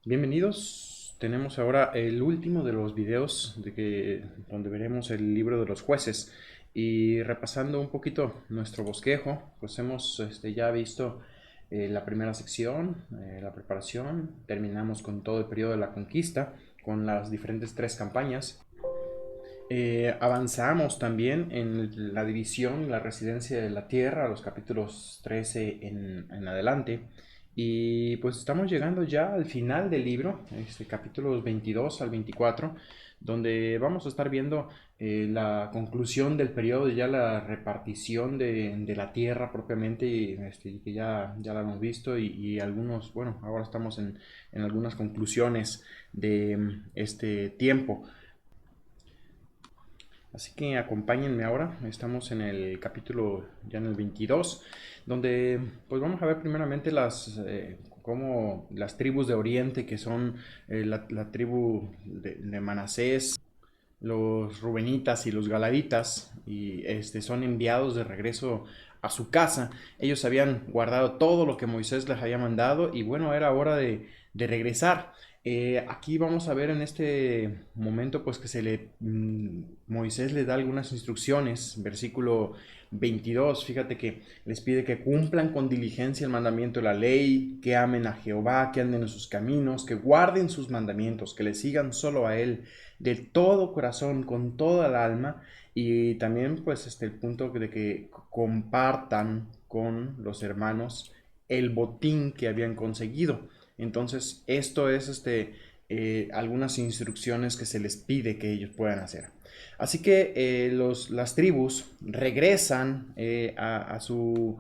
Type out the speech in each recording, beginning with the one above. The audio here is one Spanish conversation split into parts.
Bienvenidos. Tenemos ahora el último de los videos donde veremos el libro de los jueces y repasando un poquito nuestro bosquejo, pues hemos ya visto la primera sección, la preparación, terminamos con todo el periodo de la conquista, con las diferentes tres campañas. Avanzamos también en la división, la residencia de la tierra, los capítulos 13 en adelante. Y pues estamos llegando ya al final del libro, capítulos 22 al 24, donde vamos a estar viendo la conclusión del periodo, ya la repartición de la tierra propiamente, que ya la hemos visto, y algunos, bueno, ahora estamos en algunas conclusiones de este tiempo. Así que acompáñenme ahora, estamos en el capítulo ya en el 22, donde pues vamos a ver primeramente como las tribus de Oriente, que son la tribu de Manasés, los Rubenitas y los Galaditas, y son enviados de regreso a su casa. Ellos habían guardado todo lo que Moisés les había mandado y bueno, era hora de regresar. Aquí vamos a ver en este momento pues que Moisés les da algunas instrucciones, versículo 22, fíjate que les pide que cumplan con diligencia el mandamiento de la ley, que amen a Jehová, que anden en sus caminos, que guarden sus mandamientos, que le sigan solo a él de todo corazón, con toda el alma, y también pues el punto de que compartan con los hermanos el botín que habían conseguido. Entonces, esto es algunas instrucciones que se les pide que ellos puedan hacer. Así que las tribus regresan a su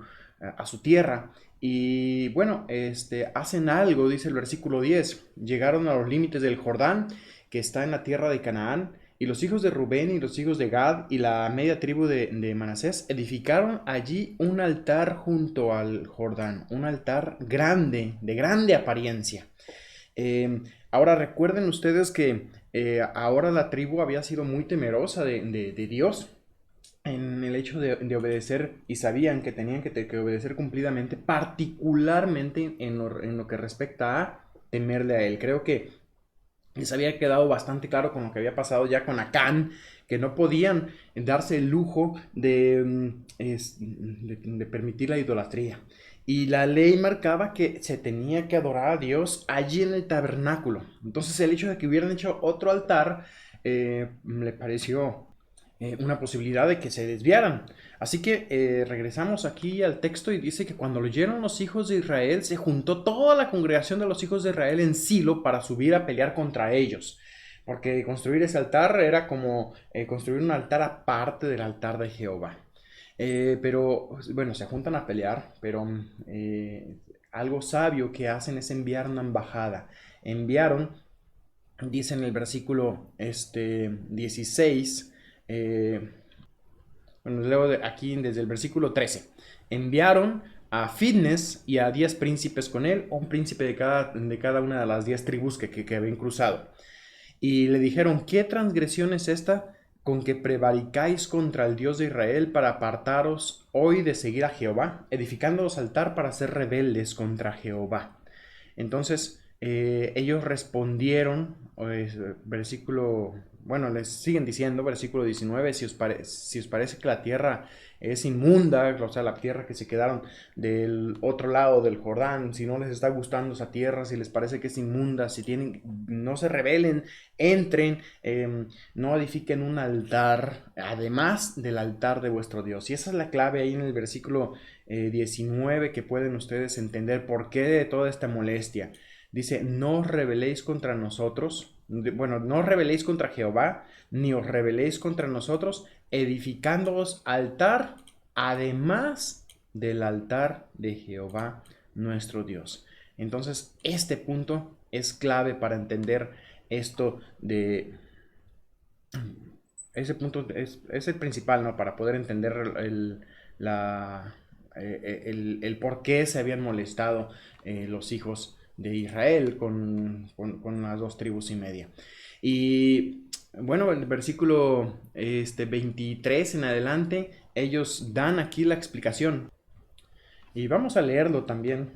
tierra y bueno, hacen algo, dice el versículo 10. Llegaron a los límites del Jordán, que está en la tierra de Canaán, y los hijos de Rubén y los hijos de Gad y la media tribu de Manasés edificaron allí un altar junto al Jordán, un altar grande, de grande apariencia. Ahora recuerden ustedes que ahora la tribu había sido muy temerosa de Dios en el hecho de obedecer y sabían que tenían que obedecer cumplidamente, particularmente en lo que respecta a temerle a Él. Creo que les había quedado bastante claro con lo que había pasado ya con Acán, que no podían darse el lujo de permitir la idolatría. Y la ley marcaba que se tenía que adorar a Dios allí en el tabernáculo. Entonces el hecho de que hubieran hecho otro altar le pareció una posibilidad de que se desviaran. Así que regresamos aquí al texto y dice que cuando lo oyeron los hijos de Israel, se juntó toda la congregación de los hijos de Israel en Silo para subir a pelear contra ellos. Porque construir ese altar era como construir un altar aparte del altar de Jehová. Pero bueno, se juntan a pelear, pero algo sabio que hacen es enviar una embajada. Enviaron, dice en el versículo 16, bueno, leo aquí desde el versículo 13. Enviaron a Fitness y a 10 príncipes con él, un príncipe de cada una de las 10 tribus que habían cruzado. Y le dijeron, ¿qué transgresión es esta con que prevaricáis contra el Dios de Israel para apartaros hoy de seguir a Jehová, edificándoos altar para ser rebeldes contra Jehová? Entonces ellos respondieron, versículo, bueno, les siguen diciendo, versículo 19, si os parece que la tierra es inmunda, o sea, la tierra que se quedaron del otro lado del Jordán, si no les está gustando esa tierra, si les parece que es inmunda, si tienen, no se rebelen, entren, no edifiquen un altar, además del altar de vuestro Dios. Y esa es la clave ahí en el versículo 19 que pueden ustedes entender por qué de toda esta molestia. Dice, no os rebeléis contra nosotros, bueno, no os rebeléis contra Jehová, ni os rebeléis contra nosotros, edificándoos altar, además del altar de Jehová nuestro Dios. Entonces, este punto es clave para entender esto de... Ese punto es el principal, ¿no? Para poder entender el por qué se habían molestado los hijos de Israel con las dos tribus y media. Y bueno, el versículo 23 en adelante, ellos dan aquí la explicación. Y vamos a leerlo también.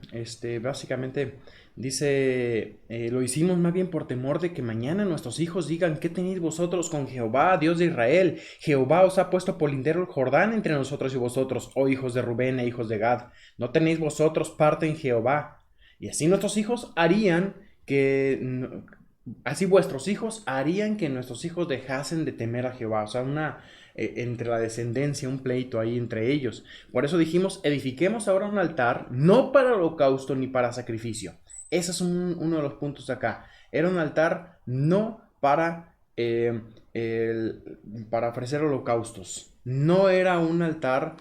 Básicamente dice, lo hicimos más bien por temor de que mañana nuestros hijos digan, ¿qué tenéis vosotros con Jehová, Dios de Israel? Jehová os ha puesto por lindero el Jordán entre nosotros y vosotros, oh hijos de Rubén e hijos de Gad. No tenéis vosotros parte en Jehová. Y así nuestros hijos harían que, así vuestros hijos harían que nuestros hijos dejasen de temer a Jehová. O sea, entre la descendencia, un pleito ahí entre ellos. Por eso dijimos, edifiquemos ahora un altar, no para holocausto ni para sacrificio. Ese es uno de los puntos de acá. Era un altar no para ofrecer holocaustos. No era un altar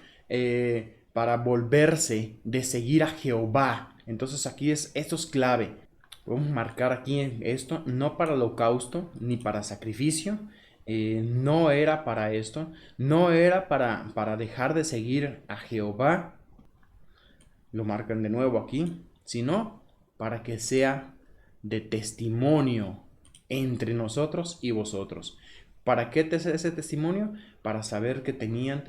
para volverse de seguir a Jehová. Entonces aquí esto es clave. Podemos marcar aquí esto, no para holocausto ni para sacrificio. No era para esto, no era para dejar de seguir a Jehová, lo marcan de nuevo aquí, sino para que sea de testimonio entre nosotros y vosotros. ¿Para qué ese testimonio? Para saber que tenían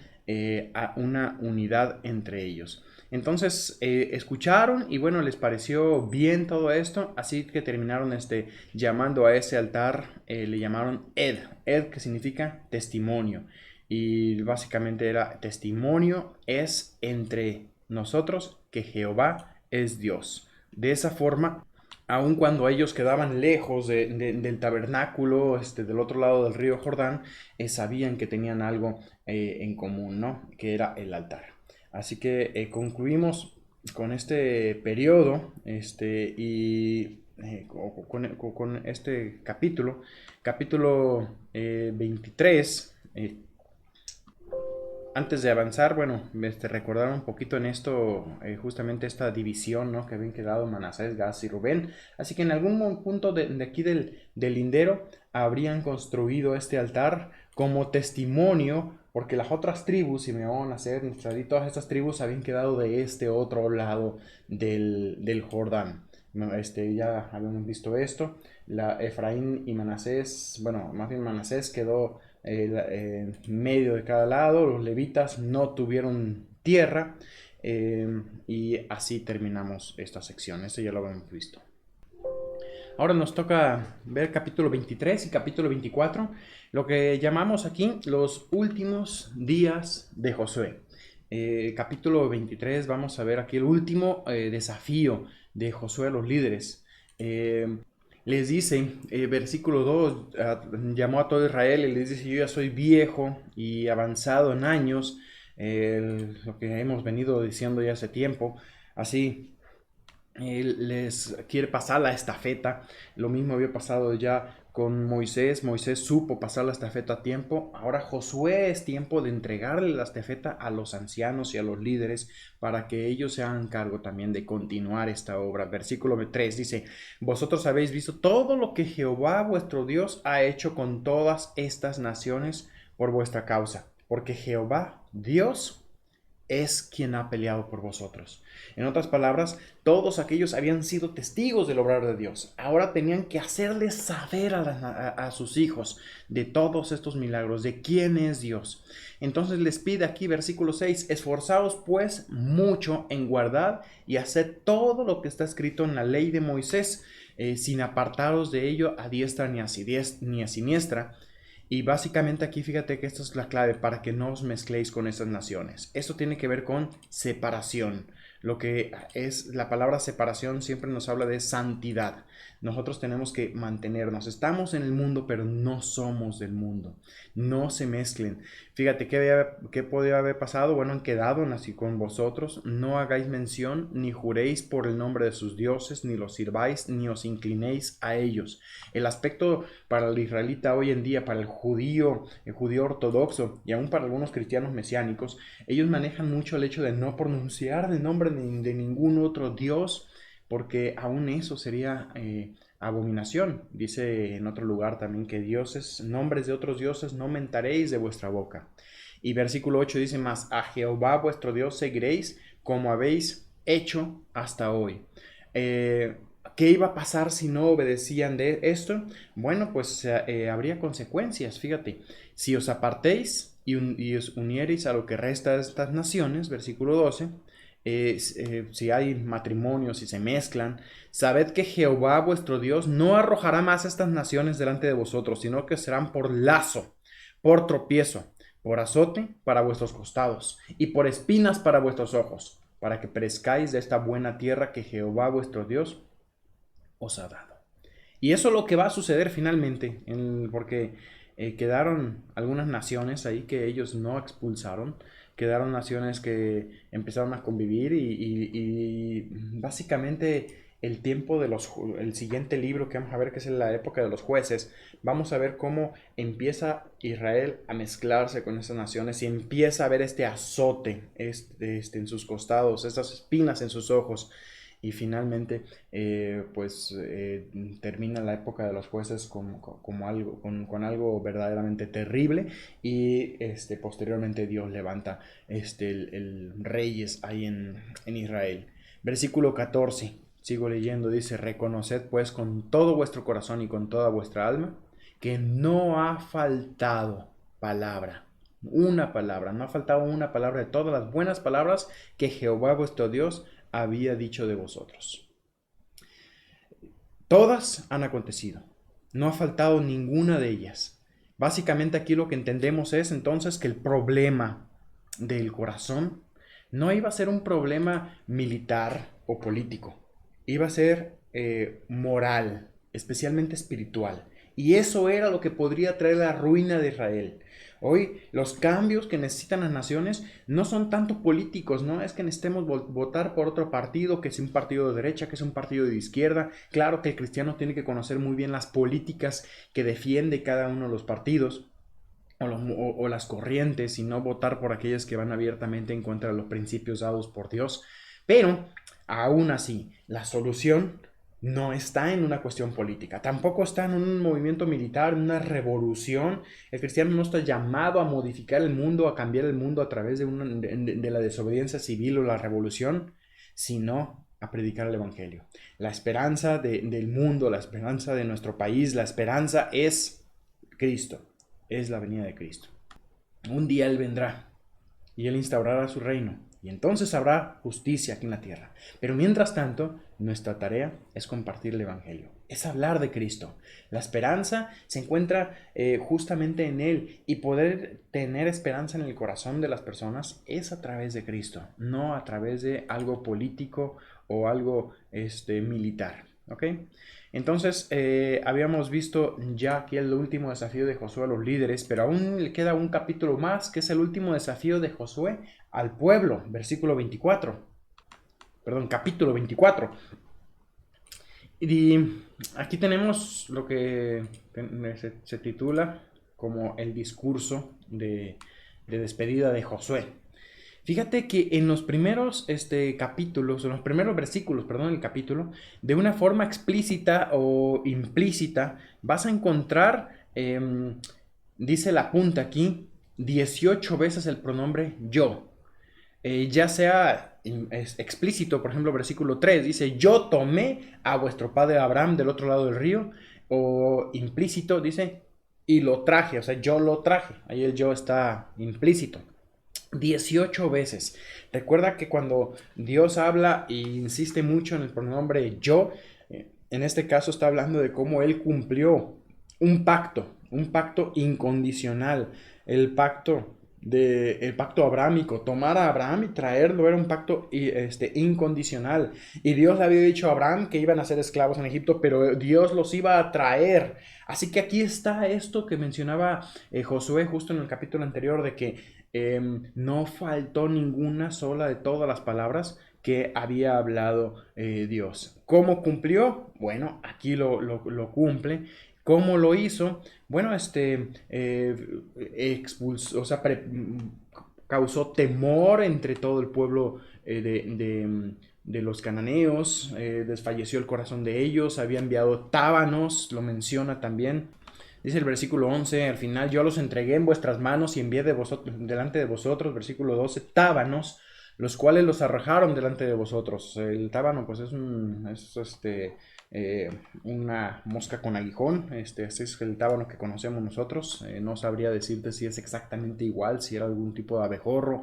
una unidad entre ellos. Entonces escucharon y bueno, les pareció bien todo esto, así que terminaron llamando a ese altar, le llamaron Ed que significa testimonio. Y básicamente era testimonio es entre nosotros que Jehová es Dios. De esa forma, aun cuando ellos quedaban lejos del tabernáculo, del otro lado del río Jordán, sabían que tenían algo en común, ¿no? Que era el altar. Así que concluimos con este periodo y con este capítulo 23. Antes de avanzar, bueno, recordar un poquito en esto, justamente esta división, ¿no? Que habían quedado Manasés, Gad y Rubén. Así que en algún punto de aquí del lindero habrían construido este altar como testimonio, porque las otras tribus, Simeón, Aser, Neftalí, todas estas tribus habían quedado de este otro lado del Jordán. Ya habíamos visto esto. Efraín y Manasés, bueno, más bien Manasés quedó en medio de cada lado. Los levitas no tuvieron tierra y así terminamos esta sección. Esto ya lo habíamos visto. Ahora nos toca ver capítulo 23 y capítulo 24, lo que llamamos aquí los últimos días de Josué. Capítulo 23 vamos a ver aquí el último desafío de Josué a los líderes. Les dice, versículo 2, llamó a todo Israel y les dice, yo ya soy viejo y avanzado en años, lo que hemos venido diciendo ya hace tiempo, así les quiere pasar la estafeta. Lo mismo había pasado ya con Moisés. Moisés supo pasar la estafeta a tiempo. Ahora Josué es tiempo de entregarle la estafeta a los ancianos y a los líderes para que ellos se hagan cargo también de continuar esta obra. Versículo 3 dice, vosotros habéis visto todo lo que Jehová vuestro Dios ha hecho con todas estas naciones por vuestra causa, porque Jehová Dios es quien ha peleado por vosotros. En otras palabras, todos aquellos habían sido testigos del obrar de Dios. Ahora tenían que hacerles saber a sus hijos de todos estos milagros, de quién es Dios. Entonces les pide aquí, versículo 6, esforzaos pues mucho en guardar y hacer todo lo que está escrito en la ley de Moisés, sin apartaros de ello a diestra ni a siniestra. Y básicamente aquí fíjate que esto es la clave para que no os mezcléis con estas naciones. Esto tiene que ver con separación. Lo que es la palabra separación siempre nos habla de santidad. Nosotros tenemos que mantenernos. Estamos en el mundo, pero no somos del mundo. No se mezclen. Fíjate qué podría haber pasado. Bueno, han quedado así con vosotros. No hagáis mención, ni juréis por el nombre de sus dioses, ni los sirváis, ni os inclinéis a ellos. El aspecto para el israelita hoy en día, para el judío ortodoxo y aún para algunos cristianos mesiánicos, ellos manejan mucho el hecho de no pronunciar el nombre de ningún otro Dios, porque aún eso sería abominación. Dice en otro lugar también que nombres de otros dioses no mentaréis de vuestra boca. Y versículo 8 dice más, a Jehová vuestro Dios seguiréis como habéis hecho hasta hoy. ¿Qué iba a pasar si no obedecían de esto? Bueno, pues habría consecuencias, fíjate. Si os apartéis y os uniereis a lo que resta de estas naciones, versículo 12, si hay matrimonios, si se mezclan, sabed que Jehová vuestro Dios no arrojará más estas naciones delante de vosotros, sino que serán por lazo, por tropiezo, por azote para vuestros costados y por espinas para vuestros ojos, para que perezcáis de esta buena tierra que Jehová vuestro Dios os ha dado. Y eso es lo que va a suceder finalmente, porque quedaron algunas naciones ahí que ellos no expulsaron, quedaron naciones que empezaron a convivir y básicamente el tiempo el siguiente libro que vamos a ver, que es en la época de los jueces, vamos a ver cómo empieza Israel a mezclarse con esas naciones y empieza a ver este azote en sus costados, estas espinas en sus ojos. Y finalmente, termina la época de los jueces con algo verdaderamente terrible. Y posteriormente Dios levanta el reyes ahí en Israel. Versículo 14, sigo leyendo, dice: reconoced pues con todo vuestro corazón y con toda vuestra alma que no ha faltado palabra. Una palabra, no ha faltado una palabra de todas las buenas palabras que Jehová vuestro Dios había dicho de vosotros. Todas han acontecido. No ha faltado ninguna de ellas. Básicamente aquí lo que entendemos es entonces que el problema del corazón no iba a ser un problema militar o político. Iba a ser moral, especialmente espiritual. Y eso era lo que podría traer la ruina de Israel. Hoy los cambios que necesitan las naciones no son tanto políticos, no es que necesitemos votar por otro partido, que es un partido de derecha, que es un partido de izquierda. Claro que el cristiano tiene que conocer muy bien las políticas que defiende cada uno de los partidos o las corrientes, y no votar por aquellas que van abiertamente en contra de los principios dados por Dios. Pero aún así, la solución no está en una cuestión política, tampoco está en un movimiento militar, una revolución. El cristiano no está llamado a modificar el mundo, a cambiar el mundo a través de la desobediencia civil o la revolución, sino a predicar el evangelio. La esperanza del mundo, la esperanza de nuestro país, la esperanza es Cristo, es la venida de Cristo. Un día Él vendrá y Él instaurará su reino, y entonces habrá justicia aquí en la tierra. Pero mientras tanto, nuestra tarea es compartir el evangelio, es hablar de Cristo. La esperanza se encuentra justamente en Él, y poder tener esperanza en el corazón de las personas es a través de Cristo, no a través de algo político o algo militar. ¿Ok? Entonces, habíamos visto ya aquí el último desafío de Josué a los líderes, pero aún le queda un capítulo más, que es el último desafío de Josué al pueblo, versículo 24. Perdón, capítulo 24. Y aquí tenemos lo que se titula como el discurso de despedida de Josué. Fíjate que en los primeros capítulos, en los primeros versículos, perdón, del capítulo, de una forma explícita o implícita, vas a encontrar, dice la punta aquí, 18 veces el pronombre yo. Ya sea explícito, por ejemplo, versículo 3 dice: yo tomé a vuestro padre Abraham del otro lado del río. O implícito dice: y lo traje, o sea, yo lo traje. Ahí el yo está implícito. 18 veces. Recuerda que cuando Dios habla e insiste mucho en el pronombre yo, en este caso está hablando de cómo Él cumplió un pacto incondicional, el pacto abrámico. Tomar a Abraham y traerlo era un pacto incondicional. Y Dios le había dicho a Abraham que iban a ser esclavos en Egipto, pero Dios los iba a traer. Así que aquí está esto que mencionaba Josué justo en el capítulo anterior, de que no faltó ninguna sola de todas las palabras que había hablado Dios. ¿Cómo cumplió? Bueno, aquí lo cumple. ¿Cómo lo hizo? Bueno, expulsó, o sea, causó temor entre todo el pueblo de los cananeos, desfalleció el corazón de ellos, había enviado tábanos, lo menciona también. Dice el versículo 11, al final: yo los entregué en vuestras manos y envié delante de vosotros, versículo 12, tábanos, los cuales los arrojaron delante de vosotros. El tábano pues es una mosca con aguijón, ese es el tábano que conocemos nosotros. No sabría decirte si es exactamente igual, si era algún tipo de abejorro,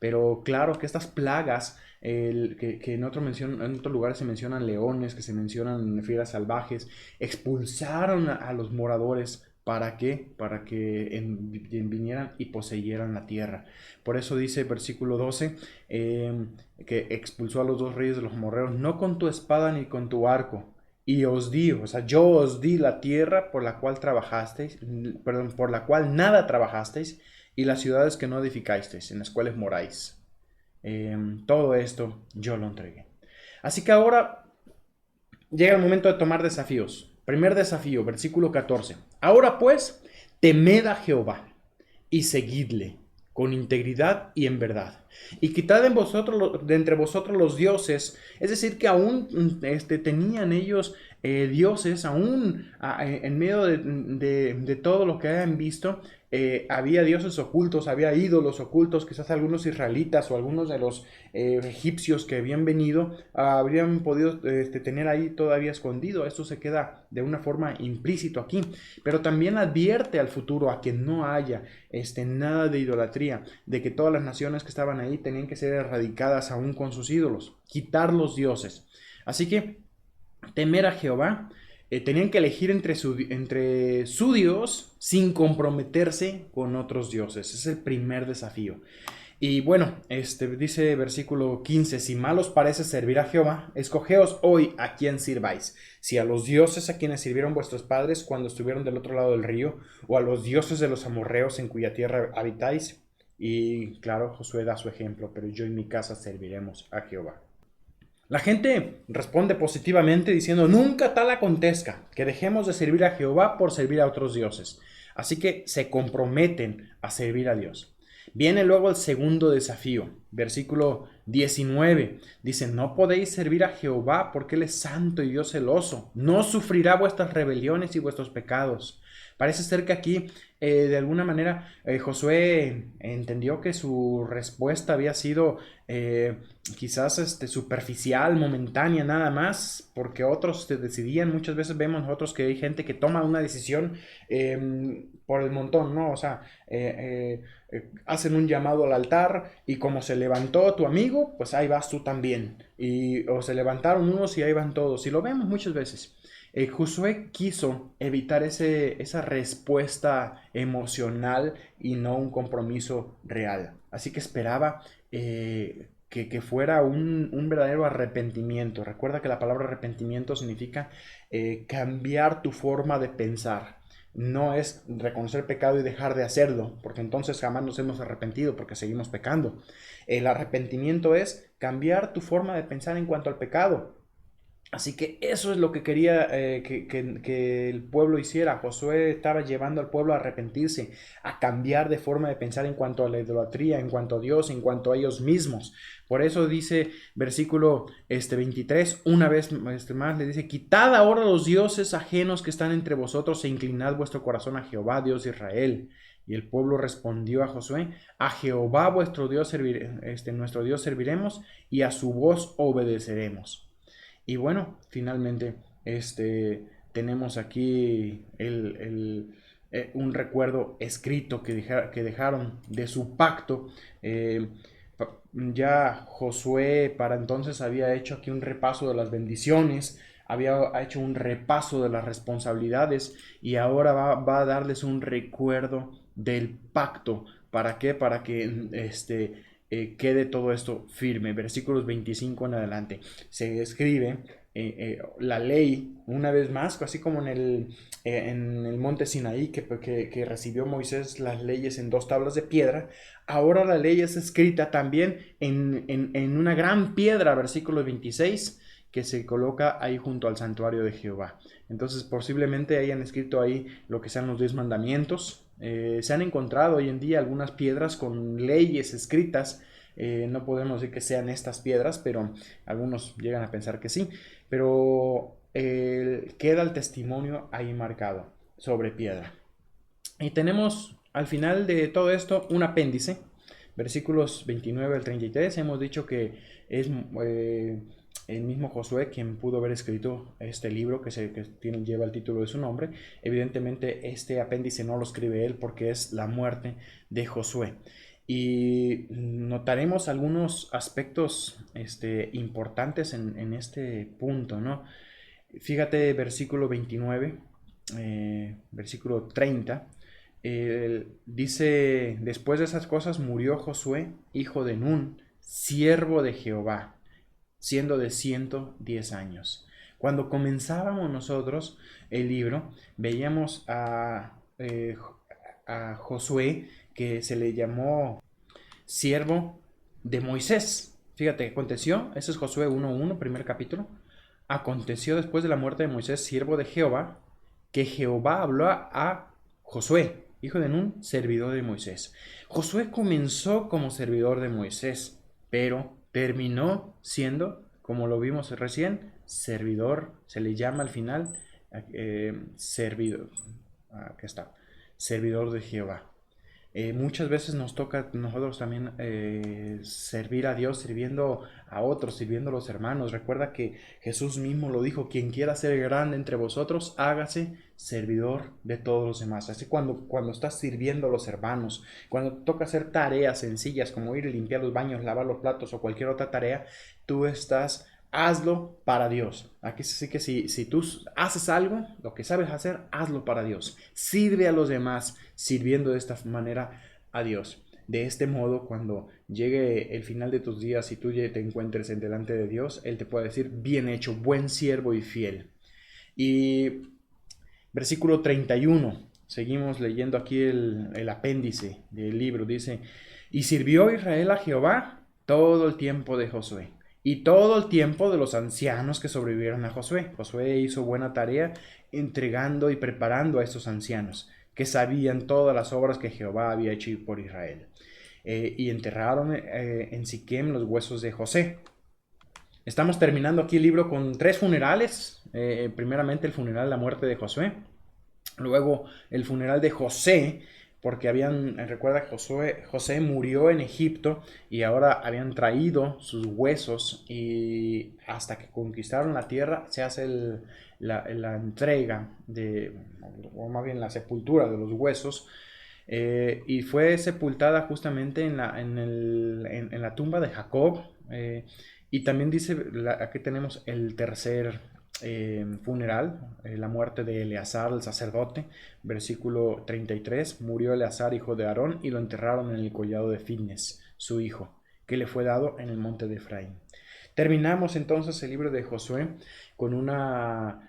Pero claro que estas plagas, que en otros lugares se mencionan leones, que se mencionan fieras salvajes, expulsaron a los moradores. ¿Para qué? Para que vinieran y poseyeran la tierra. Por eso dice versículo 12, que expulsó a los dos reyes de los amorreos, no con tu espada ni con tu arco. Y os di, o sea, yo os di la tierra por la cual trabajasteis, perdón, por la cual nada trabajasteis, y las ciudades que no edificasteis, en las cuales moráis. Todo esto yo lo entregué. Así que ahora llega el momento de tomar desafíos. Primer desafío, versículo 14. Ahora pues, temed a Jehová y seguidle con integridad y en verdad. Y quitad de entre vosotros los dioses, es decir, que aún tenían ellos dioses, aún en medio de todo lo que hayan visto, había dioses ocultos, había ídolos ocultos, quizás algunos israelitas o algunos de los egipcios que habían venido, habrían podido tener ahí todavía escondido. Esto se queda de una forma implícito aquí, pero también advierte al futuro a que no haya nada de idolatría, de que todas las naciones que estaban ahí tenían que ser erradicadas aún con sus ídolos, quitar los dioses. Así que temer a Jehová, tenían que elegir entre su Dios sin comprometerse con otros dioses. Ese es el primer desafío. Y bueno, dice versículo 15, si mal os parece servir a Jehová, escogeos hoy a quién sirváis, si a los dioses a quienes sirvieron vuestros padres cuando estuvieron del otro lado del río, o a los dioses de los amorreos en cuya tierra habitáis. Y claro, Josué da su ejemplo, pero yo y mi casa serviremos a Jehová. La gente responde positivamente diciendo, nunca tal acontezca, que dejemos de servir a Jehová por servir a otros dioses. Así que se comprometen a servir a Dios. Viene luego el segundo desafío, versículo 19. Dice, no podéis servir a Jehová porque Él es santo y Dios celoso. No sufrirá vuestras rebeliones y vuestros pecados. Parece ser que aquí, de alguna manera, Josué entendió que su respuesta había sido quizás superficial, momentánea nada más, porque otros decidían. Muchas veces vemos nosotros que hay gente que toma una decisión por el montón, ¿no? O sea, hacen un llamado al altar y como se levantó tu amigo, pues ahí vas tú también. O se levantaron unos y ahí van todos. Y lo vemos muchas veces. Josué quiso evitar esa respuesta emocional y no un compromiso real. Así que esperaba que fuera un verdadero arrepentimiento. Recuerda que la palabra arrepentimiento significa cambiar tu forma de pensar. No es reconocer pecado y dejar de hacerlo, porque entonces jamás nos hemos arrepentido porque seguimos pecando. El arrepentimiento es cambiar tu forma de pensar en cuanto al pecado. Así que eso es lo que quería que el pueblo hiciera. Josué estaba llevando al pueblo a arrepentirse, a cambiar de forma de pensar en cuanto a la idolatría, en cuanto a Dios, en cuanto a ellos mismos. Por eso dice versículo 23, una vez más le dice, quitad ahora los dioses ajenos que están entre vosotros e inclinad vuestro corazón a Jehová, Dios de Israel. Y el pueblo respondió a Josué, a Jehová vuestro Dios nuestro Dios serviremos y a su voz obedeceremos. Y bueno, finalmente tenemos aquí un recuerdo escrito que dejaron de su pacto. Ya Josué para entonces había hecho aquí un repaso de las bendiciones, había hecho un repaso de las responsabilidades y ahora va a darles un recuerdo del pacto. ¿Para qué? Para que quede todo esto firme. Versículos 25 en adelante. Se escribe la ley, una vez más, así como en el monte Sinaí, que recibió Moisés las leyes en 2 tablas de piedra. Ahora la ley es escrita también en una gran piedra, versículo 26, que se coloca ahí junto al santuario de Jehová. Entonces posiblemente hayan escrito ahí lo que sean los 10 mandamientos. Se han encontrado hoy en día algunas piedras con leyes escritas. No podemos decir que sean estas piedras, pero algunos llegan a pensar que sí. Pero queda el testimonio ahí marcado sobre piedra. Y tenemos al final de todo esto un apéndice, versículos 29 al 33. Hemos dicho que es el mismo Josué quien pudo haber escrito este libro lleva el título de su nombre. Evidentemente este apéndice no lo escribe él porque es la muerte de Josué. Y notaremos algunos aspectos importantes en este punto, ¿no? Fíjate, versículo 29, versículo 30, dice, después de esas cosas murió Josué, hijo de Nun, siervo de Jehová, siendo de 110 años. Cuando comenzábamos nosotros el libro, veíamos a Josué, que se le llamó siervo de Moisés. Fíjate, aconteció, ese es Josué 1:1, primer capítulo. Aconteció después de la muerte de Moisés, siervo de Jehová, que Jehová habló a Josué, hijo de Nun, servidor de Moisés. Josué comenzó como servidor de Moisés, pero terminó siendo, como lo vimos recién, servidor, se le llama al final, servidor, aquí está, servidor de Jehová. Muchas veces nos toca nosotros también servir a Dios, sirviendo a otros, sirviendo a los hermanos. Recuerda que Jesús mismo lo dijo, quien quiera ser grande entre vosotros, hágase servidor de todos los demás. Así cuando estás sirviendo a los hermanos, cuando toca hacer tareas sencillas como ir a limpiar los baños, lavar los platos o cualquier otra tarea, tú estás hazlo para Dios. Aquí sí que si tú haces algo, lo que sabes hacer, hazlo para Dios. Sirve a los demás sirviendo de esta manera a Dios. De este modo, cuando llegue el final de tus días y tú te encuentres en delante de Dios, Él te puede decir, bien hecho, buen siervo y fiel. Y versículo 31, seguimos leyendo aquí el apéndice del libro, dice, y sirvió Israel a Jehová todo el tiempo de Josué y todo el tiempo de los ancianos que sobrevivieron a Josué. Josué hizo buena tarea entregando y preparando a estos ancianos que sabían todas las obras que Jehová había hecho por Israel. Y enterraron en Siquem los huesos de José. Estamos terminando aquí el libro con 3 funerales. Primeramente el funeral de la muerte de Josué. Luego el funeral de José, porque recuerda, José murió en Egipto y ahora habían traído sus huesos y hasta que conquistaron la tierra se hace la entrega o más bien la sepultura de los huesos. Y fue sepultada justamente en la tumba de Jacob. Y también dice, aquí tenemos el tercer funeral, la muerte de Eleazar, el sacerdote, versículo 33, murió Eleazar, hijo de Aarón, y lo enterraron en el collado de Finnes, su hijo, que le fue dado en el monte de Efraín. Terminamos entonces el libro de Josué con una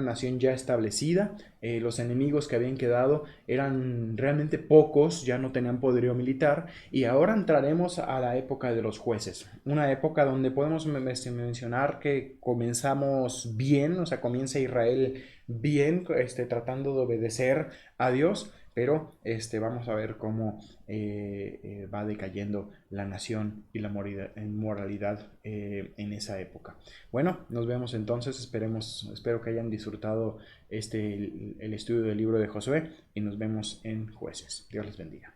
nación ya establecida. Los enemigos que habían quedado eran realmente pocos, ya no tenían poderío militar, y ahora entraremos a la época de los jueces, una época donde podemos mencionar que comenzamos bien, o sea, comienza Israel bien, tratando de obedecer a Dios, pero vamos a ver cómo va decayendo la nación y la moralidad en esa época. Bueno, nos vemos entonces, espero que hayan disfrutado el estudio del libro de Josué y nos vemos en Jueces. Dios les bendiga.